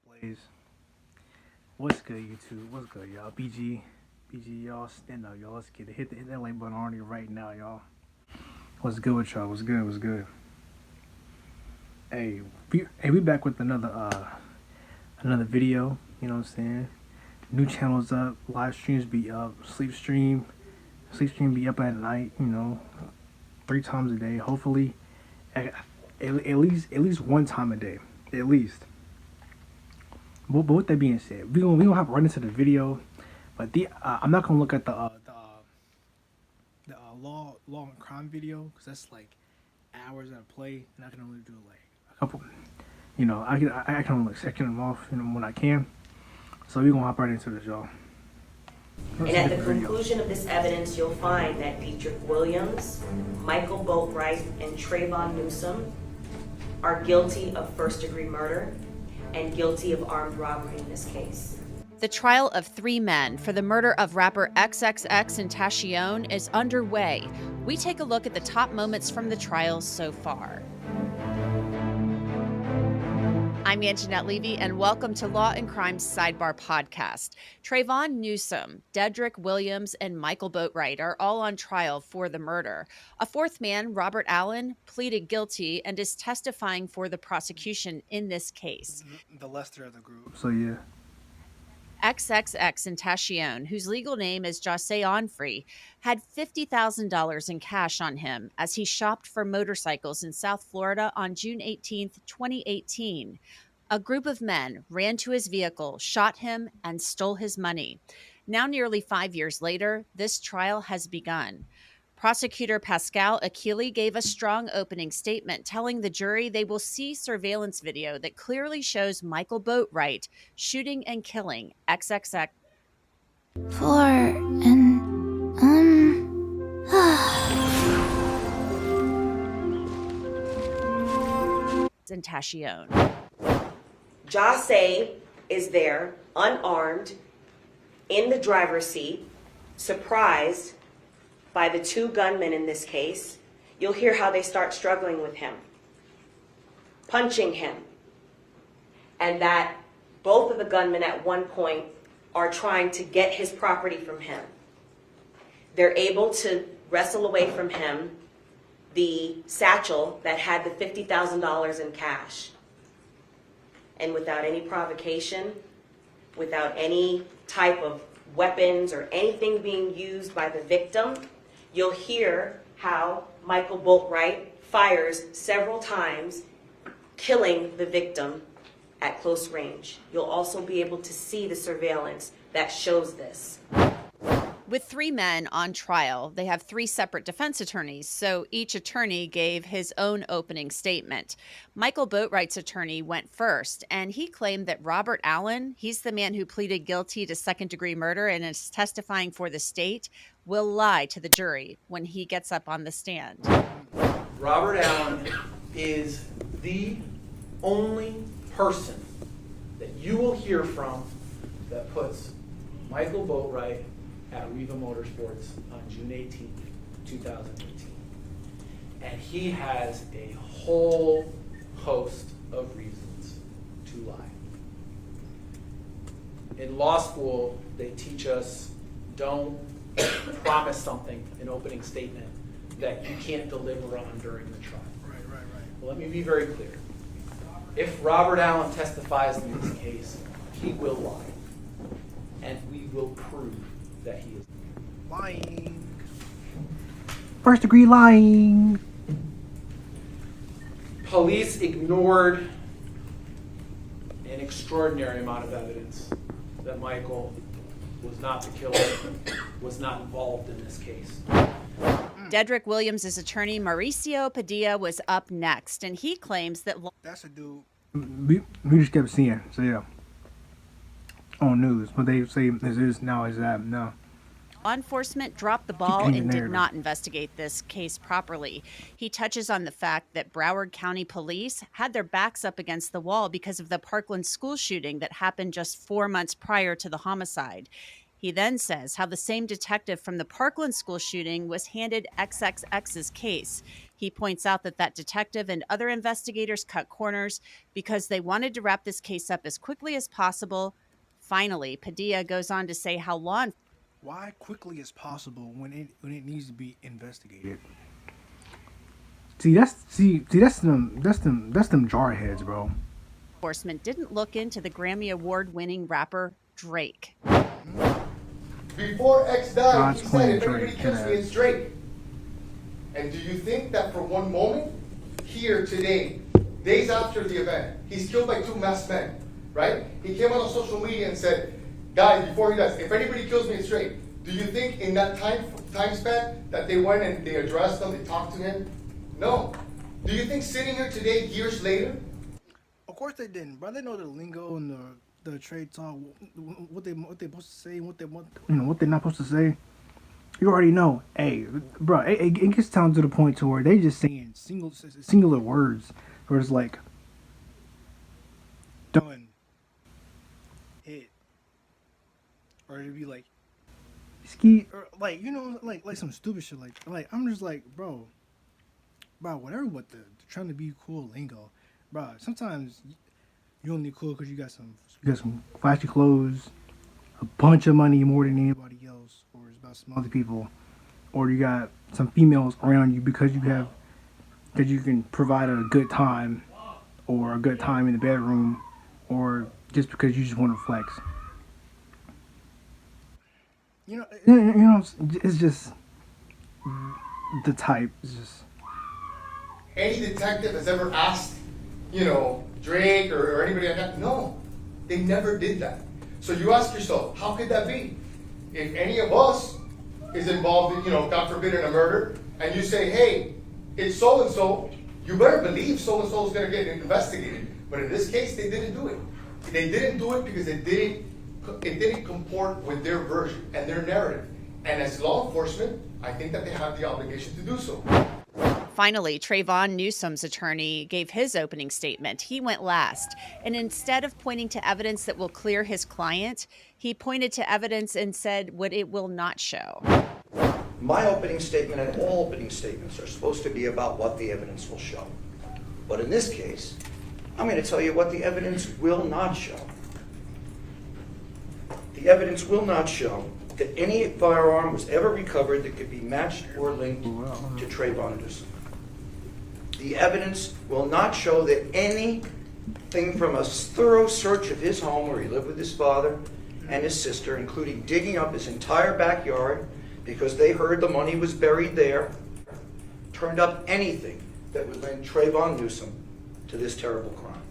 Blaze. What's good, YouTube? What's good, y'all? BG, y'all. Stand up, y'all. Let's get it. Hit that like button already right now, y'all. What's good with y'all? What's good? What's good? We back with another video. You know what I'm saying? New channels up, live streams be up, sleep stream be up at night. 3 times a day. Hopefully, at least 1 time a day, at least. But with that being said, we gonna hop right into the video. But I'm not gonna look at the law and crime video because that's like hours at play, and I can only do like a couple. I can only second them off, when I can. So we gonna hop right into this, y'all. And at the conclusion of this evidence, you'll find that Dietrich Williams, Michael Boatwright, and Trayvon Newsome are guilty of first-degree murder and guilty of armed robbery in this case. The trial of 3 men for the murder of rapper XXXTentacion is underway. We take a look at the top moments from the trial so far. I'm Anjanette Levy, and welcome to Law and Crime's Sidebar Podcast. Trayvon Newsome, Dedrick Williams, and Michael Boatwright are all on trial for the murder. A fourth man, Robert Allen, pleaded guilty and is testifying for the prosecution in this case. The Lester of the group. So yeah. XXXTentacion, whose legal name is José Onfrey, had $50,000 in cash on him as he shopped for motorcycles in South Florida on June 18, 2018. A group of men ran to his vehicle, shot him, and stole his money. Now, nearly 5 years later, this trial has begun. Prosecutor Pascal Achille gave a strong opening statement telling the jury they will see surveillance video that clearly shows Michael Boatwright shooting and killing XXX. Tentacion. José is there, unarmed, in the driver's seat, surprised by the 2 gunmen in this case. You'll hear how they start struggling with him, punching him, and that both of the gunmen at one point are trying to get his property from him. They're able to wrestle away from him the satchel that had the $50,000 in cash. And without any provocation, without any type of weapons or anything being used by the victim, you'll hear how Michael Boatwright fires several times, killing the victim at close range. You'll also be able to see the surveillance that shows this. With 3 men on trial, they have 3 separate defense attorneys, so each attorney gave his own opening statement. Michael Boatwright's attorney went first, and he claimed that Robert Allen, he's the man who pleaded guilty to second-degree murder and is testifying for the state, will lie to the jury when he gets up on the stand. Robert Allen is the only person that you will hear from that puts Michael Boatwright at Riva Motorsports on June 18th, 2018. And he has a whole host of reasons to lie. In law school, they teach us don't promise something, an opening statement, that you can't deliver on during the trial. Right. Well, let me be very clear. If Robert Allen testifies in this case, he will lie. And we will prove that he is Lying. First degree lying. Police ignored an extraordinary amount of evidence that Michael was not the killer, was not involved in this case. Dedrick Williams' attorney, Mauricio Padilla, was up next, and he claims that That's a dude we just kept seeing. So yeah, on news, but they say this is now is that no. law enforcement dropped the ball and did not investigate this case properly. He touches on the fact that Broward County Police had their backs up against the wall because of the Parkland school shooting that happened just 4 months prior to the homicide. He then says how the same detective from the Parkland school shooting was handed XXX's case. He points out that detective and other investigators cut corners because they wanted to wrap this case up as quickly as possible. Finally, Padilla goes on to say how Why quickly as possible when it needs to be investigated? That's them jarheads, bro. enforcement didn't look into the Grammy Award-winning rapper Drake. Before X died, God's he said, plan, if anybody Drake, kills me, it's Drake. And do you think that for one moment, here today, days after the event, he's killed by two masked men, right? He came out on social media and said, guys, before he dies, if anybody kills me, it's Drake. Do you think in that time span that they went and they addressed him, they talked to him? No. Do you think sitting here today, years later? Of course they didn't, bro. They know the lingo and the trade talk, what they supposed to say, what they're not supposed to say. You already know. Hey, bro, it gets down to the point to where they just saying singular words, where it's like done, hit, or it'd be like ski, or like like some stupid shit like I'm just like, bro, whatever what the trying to be cool lingo, bro. Sometimes you only cool because you got some flashy clothes, a bunch of money more than anybody else, or it's about some other people, or you got some females around you because you can provide a good time, or a good time in the bedroom, or just because you just want to flex. You know, it's just the type. It's just. Any detective has ever asked, Drake or anybody like that? No, they never did that. So you ask yourself, how could that be? If any of us is involved in, God forbid, in a murder, and you say, hey, it's so-and-so, you better believe so-and-so is going to get investigated. But in this case, they didn't do it. They didn't do it because it didn't comport with their version and their narrative. And as law enforcement, I think that they have the obligation to do so. Finally, Trayvon Newsom's attorney gave his opening statement. He went last, and instead of pointing to evidence that will clear his client, he pointed to evidence and said what it will not show. My opening statement and all opening statements are supposed to be about what the evidence will show. But in this case, I'm going to tell you what the evidence will not show. The evidence will not show that any firearm was ever recovered that could be matched or linked to Trayvon Newsom. The evidence will not show that anything from a thorough search of his home where he lived with his father and his sister, including digging up his entire backyard because they heard the money was buried there, turned up anything that would link Trayvon Newsom to this terrible crime.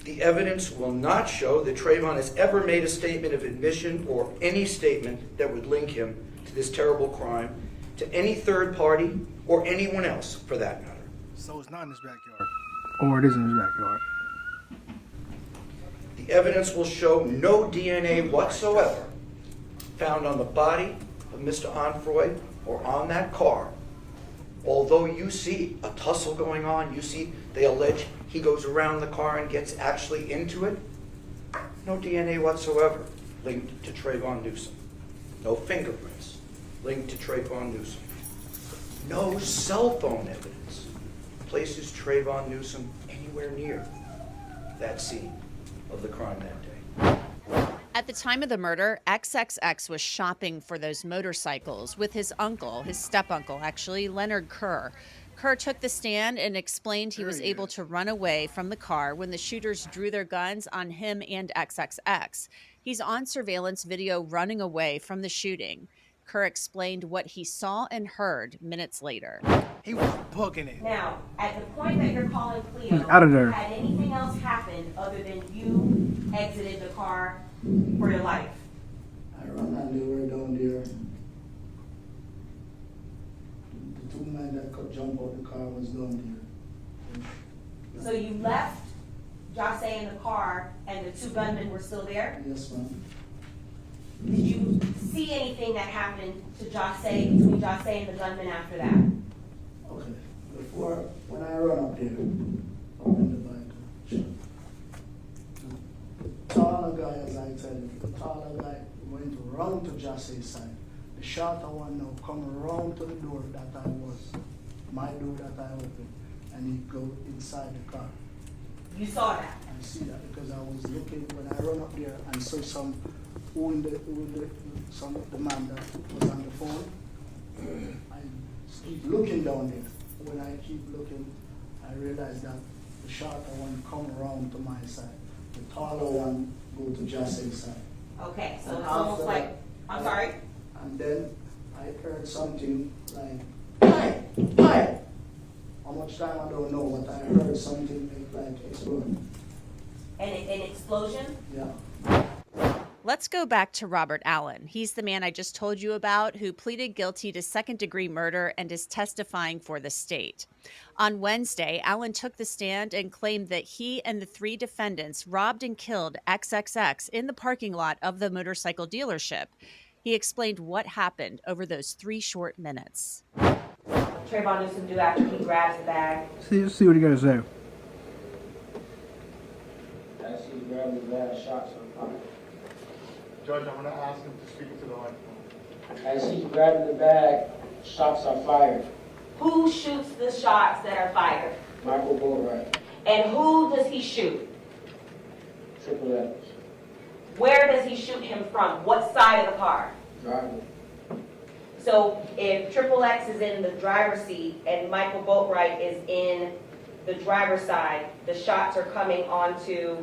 The evidence will not show that Trayvon has ever made a statement of admission or any statement that would link him to this terrible crime to any third party or anyone else for that matter. So it's not in his backyard. Or it is in his backyard. The evidence will show no DNA whatsoever found on the body of Mr. Onfroy or on that car. Although you see a tussle going on, you see they allege he goes around the car and gets actually into it. No DNA whatsoever linked to Trayvon Newsom. No fingerprints linked to Trayvon Newsom. No cell phone evidence places Trayvon Newsom anywhere near that scene of the crime that day. At the time of the murder, XXX was shopping for those motorcycles with his uncle, his step-uncle actually, Leonard Kerr. Kerr took the stand and explained he was able to run away from the car when the shooters drew their guns on him and XXX. He's on surveillance video running away from the shooting. Kerr explained what he saw and heard minutes later. He was booking it. Now, at the point that you're calling Cleo, Out of there. had anything else happened other than you exited the car for your life? I run and they were down there. The two men that could jump out the car was down there. So you left Jose in the car and the two gunmen were still there? Yes, ma'am. Did you see anything that happened to Jose, between Jose and the gunmen after that? Okay. Before, when I run up there, up in the bike, the taller guy, as I tell you, the taller guy went to run to Jose's side. the shorter one now come around to the door that I was, my door that I opened, and he go inside the car. You saw that? I see that because I was looking when I run up there and saw some the man that was on the phone. I keep looking down there. When I keep looking, I realize that the shorter one come around to my side. The taller one go to Jass's side. Okay, so And it's almost after like, that, I'm sorry? And then I heard something like, "Hi, hi." How much time I don't know, but I heard something like explode. An explosion? Yeah. Let's go back to Robert Allen. He's the man I just told you about who pleaded guilty to second-degree murder and is testifying for the state. On Wednesday, Allen took the stand and claimed that he and the 3 defendants robbed and killed XXX in the parking lot of the motorcycle dealership. He explained what happened over those 3 short minutes. Trayvon Newsom do after he grabs the bag. See what you gotta say. As he grabbed his last shots on fire. Judge, I'm gonna ask him to speak to the microphone. As he's grabbing the bag, shots are fired. Who shoots the shots that are fired? Michael Boatwright, And who does he shoot? Triple X, Where does he shoot him from? What side of the car? driver. So if Triple X is in the driver's seat and Michael Boatwright is in the driver's side, the shots are coming onto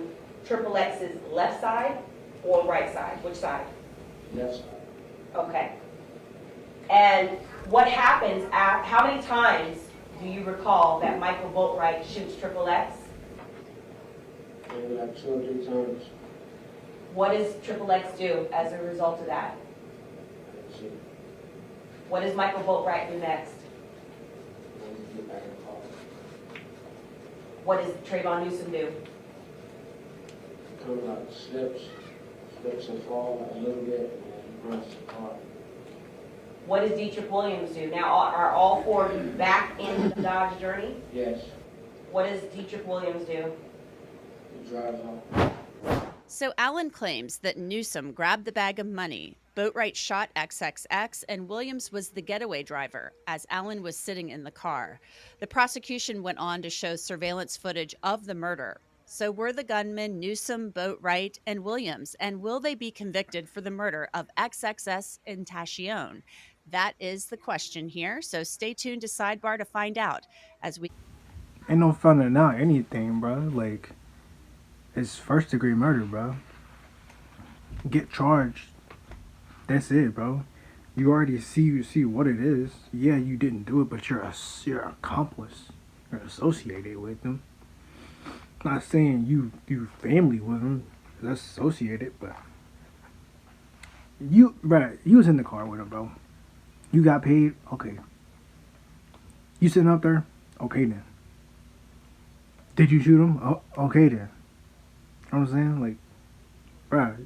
Triple X's left side or right side? Which side? Left side. Okay. And what happens, how many times do you recall that Michael Boatwright shoots Triple X? Maybe like 2 or 3 times. What does Triple X do as a result of that? I didn't see. What does Michael Boatwright do next? I need to get back in the car. What does Trayvon Newsom do? He comes out, slips and falls a little bit, and then he runs to the car. What does Dietrich Williams do? Now, are all 4 of you back in the Dodge Journey? Yes, What does Dietrich Williams do? he drives off. So Allen claims that Newsom grabbed the bag of money, Boatwright shot XXX, and Williams was the getaway driver as Allen was sitting in the car. The prosecution went on to show surveillance footage of the murder. So were the gunmen Newsom, Boatwright, and Williams, and will they be convicted for the murder of XXS and Tachione? That is the question here, so stay tuned to Sidebar to find out as we... Ain't no finding out anything, bro. Like, it's first-degree murder, bro. Get charged. That's it, bro. You already see what it is. Yeah, you didn't do it, but you're an accomplice. You're associated with them. Not saying you family with them. That's associated, but you was in the car with him, bro. You got paid, okay. You sitting up there, okay then. Did you shoot him? Oh, okay then. You know what I'm saying? Like, bro,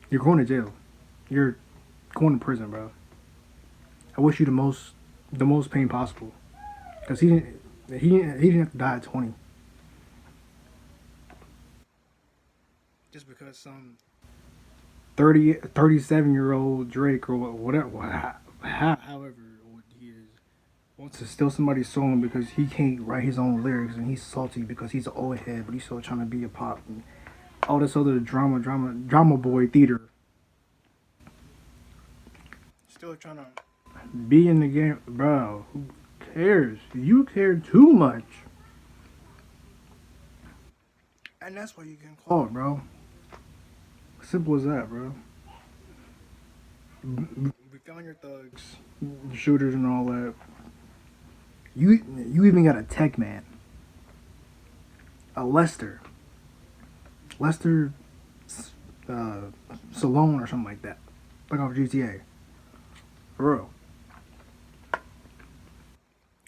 you're going to jail. You're going to prison, bro. I wish you the most pain possible, cause he didn't have to die at 20. Just because some 37-year-old Drake or whatever, however old he is, wants to steal somebody's song because he can't write his own lyrics and he's salty because he's an old head, but he's still trying to be a pop and all this other drama boy theater. Still trying to be in the game, bro. Who cares? You care too much, and that's why you getting caught, bro. Simple as that, bro. We found your thugs, shooters, and all that. You even got a tech man, a Lester Salone or something like that, like off GTA. For real.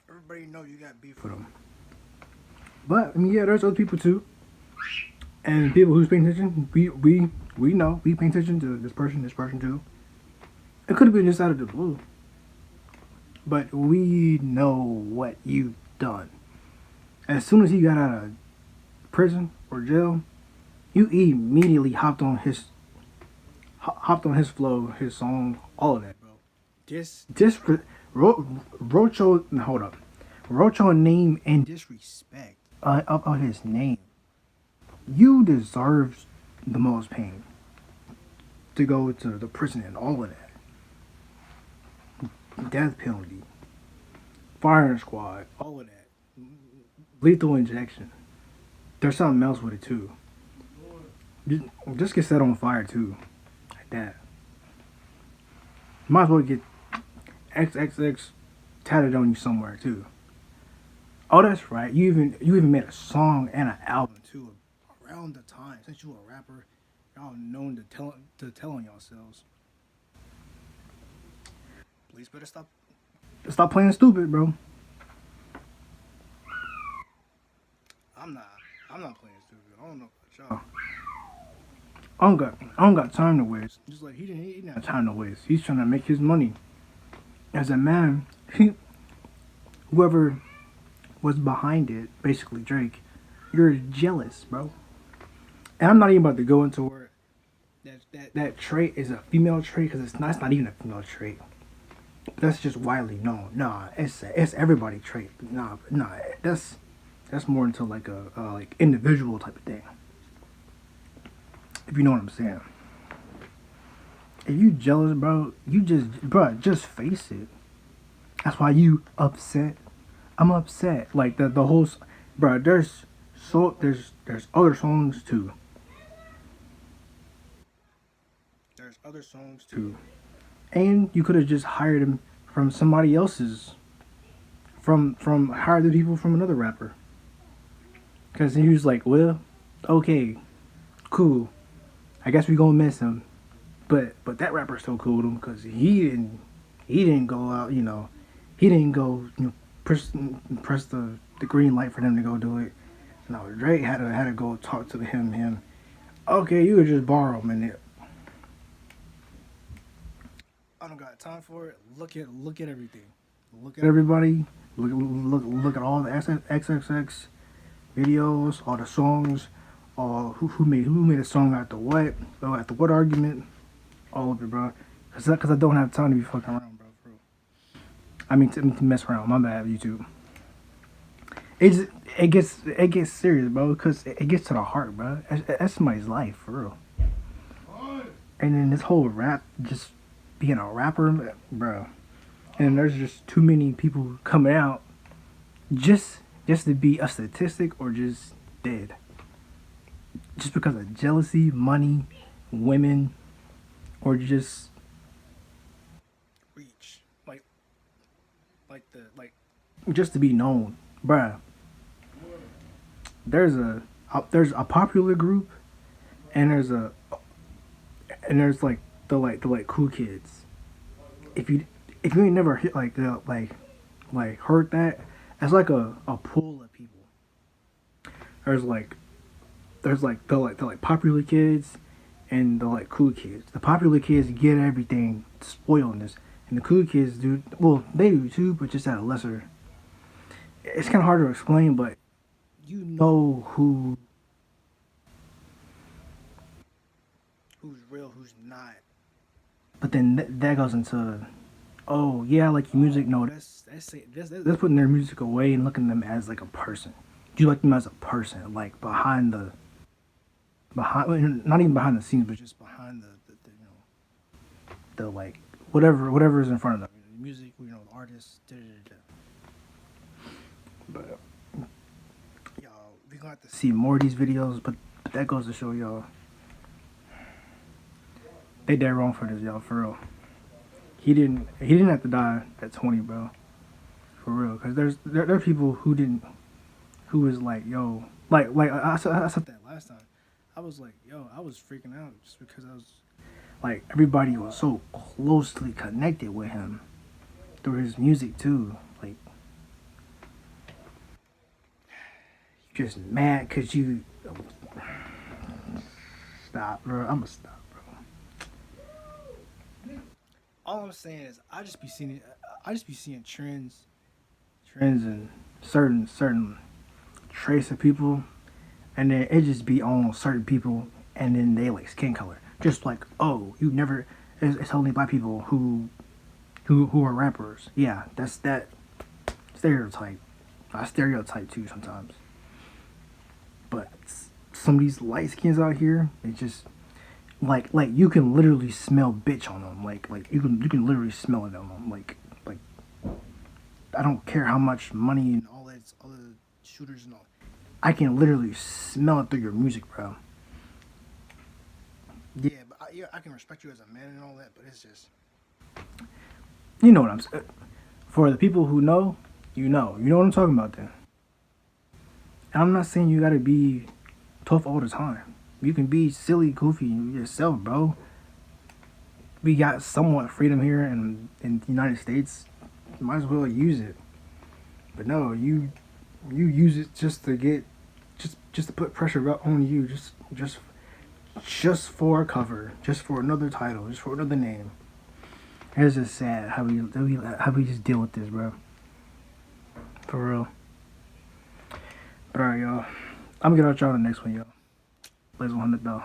Everybody know you got beef with them. But I mean, yeah, there's other people too, and people who's paying attention. We know we paying attention to this person too. It could have been just out of the blue, but we know what you've done. As soon as he got out of prison or jail, you immediately hopped on his flow, his song, all of that, bro. Rocho, hold up. Rocho name and disrespect of his name. You deserve the most pain. To go to the prison and all of that. Death penalty. Firing squad. All of that. Lethal injection. There's something else with it too. Just get set on fire too. Like that. Might as well get XXX tatted on you somewhere too. Oh, that's right. You even made a song and an album too around the time. Since you a rapper, y'all known to tell on yourselves. Please better stop playing stupid, bro. I'm not playing stupid. I don't know about y'all. I don't got time to waste. Just like he didn't have time to waste. He's trying to make his money. As a man, whoever was behind it, basically Drake, you're jealous, bro. And I'm not even about to go into where that trait is a female trait, because it's not even a female trait. That's just widely known. Nah, it's everybody trait. Nah, that's more into like a like individual type of thing. If you know what I'm saying. If you jealous, bro, just face it. That's why you upset. I'm upset. Like the whole, bro. There's other songs too. There's other songs too, and you could have just hired him from somebody else's. From hired the people from another rapper. Cause he was like, well, okay, cool. I guess we gonna miss him. But that rapper still cool with him because he didn't go out, he didn't go press the green light for them to go do it. No, Drake had to go talk to him. Okay, you could just borrow him and I don't got time for it. Look at everything. Look at everybody. Look at all the XXX videos, all the songs, all who made a song after what argument. All of it, bro. Cause I don't have time to be fucking around, bro. I mean to mess around. My bad, YouTube. It gets serious, bro. Cause it gets to the heart, bro. That's somebody's life, for real. And then this whole rap, just being a rapper, bro. And there's just too many people coming out, just to be a statistic or just dead. Just because of jealousy, money, women. Or just reach, just to be known, bruh. There's a popular group, and there's like the cool kids. If you ain't never hit like heard that, it's like a pool of people. There's the popular kids. And the cool kids. The popular kids get everything spoiledness. And the cool kids do, well, they do too, but just at a lesser. It's kind of hard to explain, but you know who's real, who's not. But then that goes into, oh yeah, I like your music. No, that's putting their music away and looking at them as like a person. You like them as a person, like behind not even behind the scenes, but just behind the like whatever is in front of them, the music, the artists, But y'all, we gonna have to see more of these videos. But that goes to show y'all, they dead wrong for this, y'all, for real. He didn't have to die at 20, bro, for real. Cause there are people who was like, yo, like I said that last time. I was like, yo, I was freaking out just because I was like, everybody was so closely connected with him through his music too. Like, you just mad because you stop, bro. I'ma stop, bro. All I'm saying is, I just be seeing trends and certain traits of people. And then it just be on certain people, and then they like skin color. Just like, oh, it's only black people who who are rappers. Yeah, that's that stereotype. I stereotype too sometimes. But some of these light skins out here, they just like you can literally smell bitch on them. Like you can literally smell it on them. Like I don't care how much money and all that other shooters and all. I can literally smell it through your music, bro. Yeah, but I can respect you as a man and all that, but it's just, you know what I'm saying. For the people who know, you know what I'm talking about. Then, and I'm not saying you gotta be tough all the time. You can be silly, goofy yourself, bro. We got somewhat freedom here in the United States. You might as well use it. But no, you use it just to get, just to put pressure on you, just for a cover, just for another title, just for another name. It's just sad how we just deal with this, bro. For real. But alright, y'all. I'm gonna get out y'all the next one, y'all. Blaze 100 though.